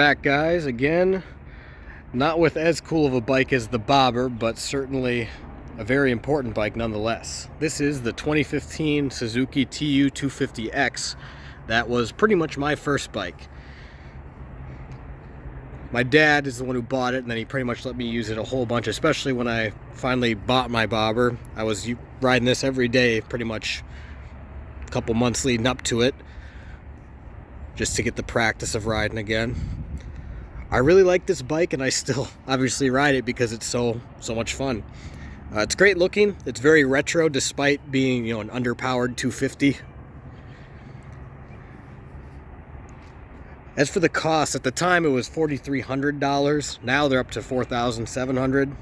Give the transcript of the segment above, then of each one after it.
back, guys, again. Not with as cool of a bike as the Bobber, but certainly a very important bike nonetheless. This is the 2015 Suzuki TU250x. That was pretty much my first bike. My dad is the one who bought it, and then he pretty much let me use it a whole bunch, especially when I finally bought my Bobber. I was riding this every day, pretty much a couple months leading up to it, just to get the practice of riding again. I really like this bike, and I still obviously ride it because it's so much fun. It's great looking. It's very retro despite being, an underpowered 250. As for the cost, at the time it was $4,300. Now they're up to $4,700.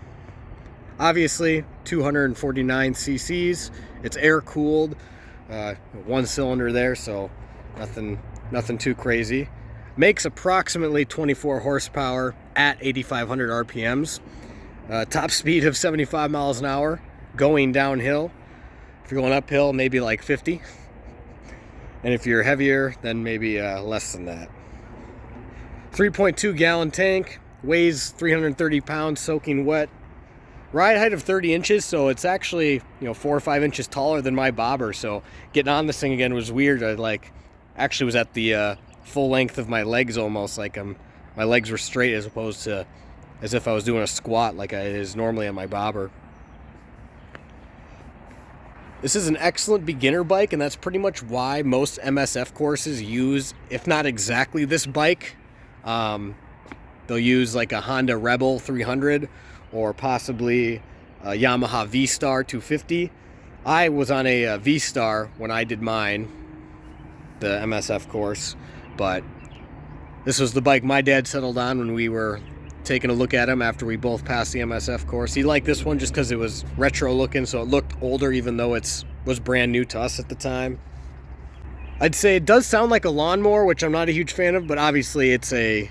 Obviously, 249 cc's. It's air cooled, one cylinder there, so nothing too crazy. Makes approximately 24 horsepower at 8,500 RPMs. Top speed of 75 miles an hour going downhill. If you're going uphill, maybe like 50. And if you're heavier, then maybe less than that. 3.2 gallon tank, weighs 330 pounds, soaking wet. Ride height of 30 inches, so it's actually 4 or 5 inches taller than my Bobber. So getting on this thing again was weird. I actually was at the full length of my legs almost, my legs were straight as opposed to as if I was doing a squat like it is normally on my Bobber. This is an excellent beginner bike, and that's pretty much why most MSF courses use, if not exactly this bike, they'll use like a Honda Rebel 300 or possibly a Yamaha V-Star 250. I was on a V-Star when I did mine, the MSF course, but this was the bike my dad settled on when we were taking a look at him after we both passed the MSF course. He liked this one just because it was retro looking, so it looked older even though it was brand new to us at the time. I'd say it does sound like a lawnmower, which I'm not a huge fan of, but obviously it's a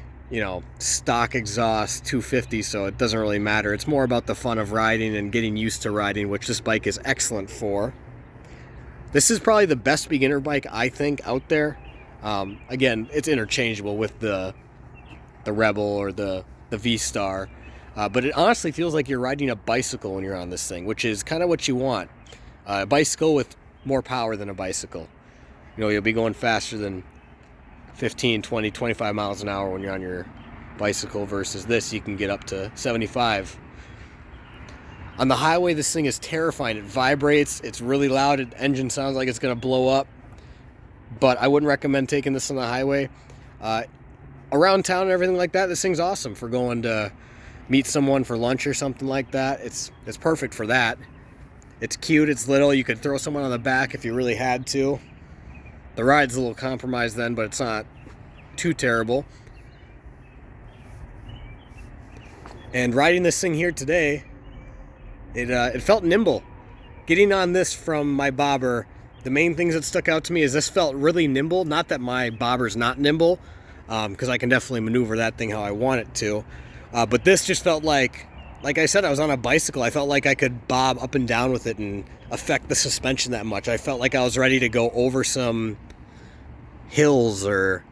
stock exhaust 250, so it doesn't really matter. It's more about the fun of riding and getting used to riding, which this bike is excellent for. This is probably the best beginner bike I think out there. Again, it's interchangeable with the Rebel or the V-Star, but it honestly feels like you're riding a bicycle when you're on this thing, which is kind of what you want. A bicycle with more power than a bicycle. You'll be going faster than 15, 20, 25 miles an hour when you're on your bicycle versus this, you can get up to 75. On the highway, this thing is terrifying. It vibrates, it's really loud, the engine sounds like it's going to blow up, but I wouldn't recommend taking this on the highway. Around town and everything like that, this thing's awesome for going to meet someone for lunch or something like that. It's perfect for that. It's cute, it's little, you could throw someone on the back if you really had to. The ride's a little compromised then, but it's not too terrible. And riding this thing here today, it felt nimble. Getting on this from my Bobber, the main things that stuck out to me is this felt really nimble. Not that my Bobber's not nimble, because I can definitely maneuver that thing how I want it to. But this just felt like I said, I was on a bicycle. I felt like I could bob up and down with it and affect the suspension that much. I felt like I was ready to go over some hills, or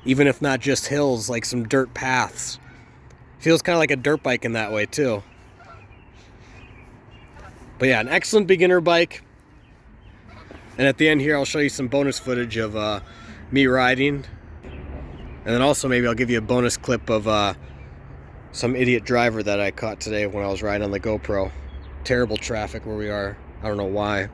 even if not just hills, like some dirt paths. Feels kind of like a dirt bike in that way too. But yeah, an excellent beginner bike. And at the end here, I'll show you some bonus footage of me riding. And then also maybe I'll give you a bonus clip of some idiot driver that I caught today when I was riding on the GoPro. Terrible traffic where we are. I don't know why.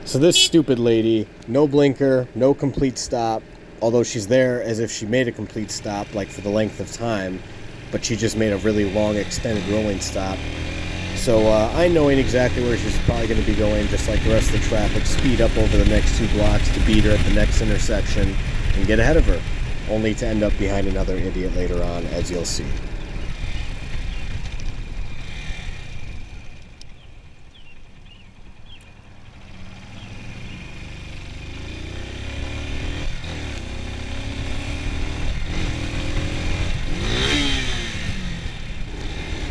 So this stupid lady, no blinker, no complete stop, although she's there as if she made a complete stop, like for the length of time, but she just made a really long extended rolling stop. So I knowing exactly where she's probably going to be going, just like the rest of the traffic, speed up over the next 2 blocks to beat her at the next intersection and get ahead of her, only to end up behind another idiot later on, as you'll see.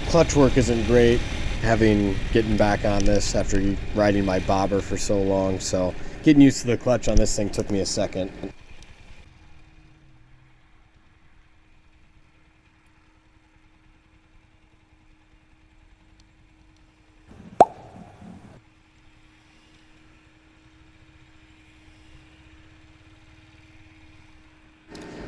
Clutch work isn't great, getting back on this after riding my bobber for so long, so getting used to the clutch on this thing took me a second.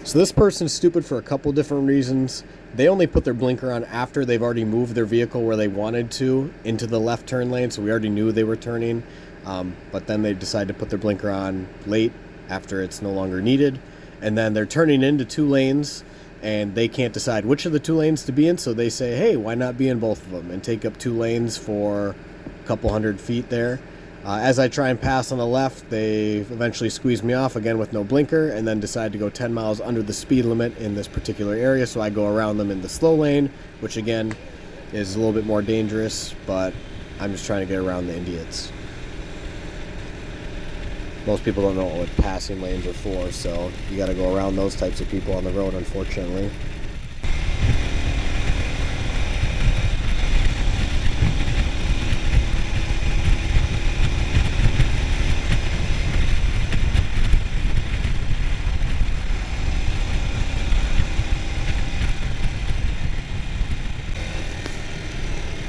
So this person's stupid for a couple different reasons. They only put their blinker on after they've already moved their vehicle where they wanted to into the left turn lane, so we already knew they were turning. But then they decide to put their blinker on late after it's no longer needed. And then they're turning into 2 lanes and they can't decide which of the 2 lanes to be in, so they say, hey, why not be in both of them and take up 2 lanes for a couple hundred feet there. As I try and pass on the left, they eventually squeeze me off again with no blinker and then decide to go 10 miles under the speed limit in this particular area, so I go around them in the slow lane, which again is a little bit more dangerous, but I'm just trying to get around the idiots. Most people don't know what passing lanes are for, so you got to go around those types of people on the road, unfortunately.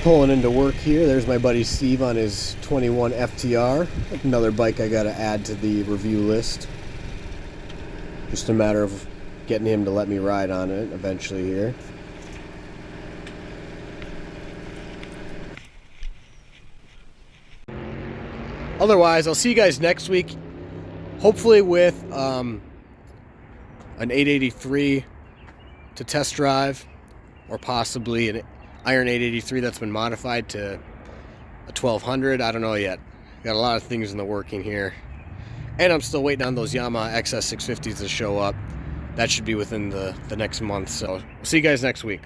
Pulling into work here. There's my buddy Steve on his 21 FTR. Another bike I gotta add to the review list. Just a matter of getting him to let me ride on it eventually here. Otherwise, I'll see you guys next week. Hopefully with an 883 to test drive, or possibly an Iron 883 that's been modified to a 1200. I don't know yet. Got a lot of things in the working here. And I'm still waiting on those Yamaha XS650s to show up. That should be within the next month. So see you guys next week.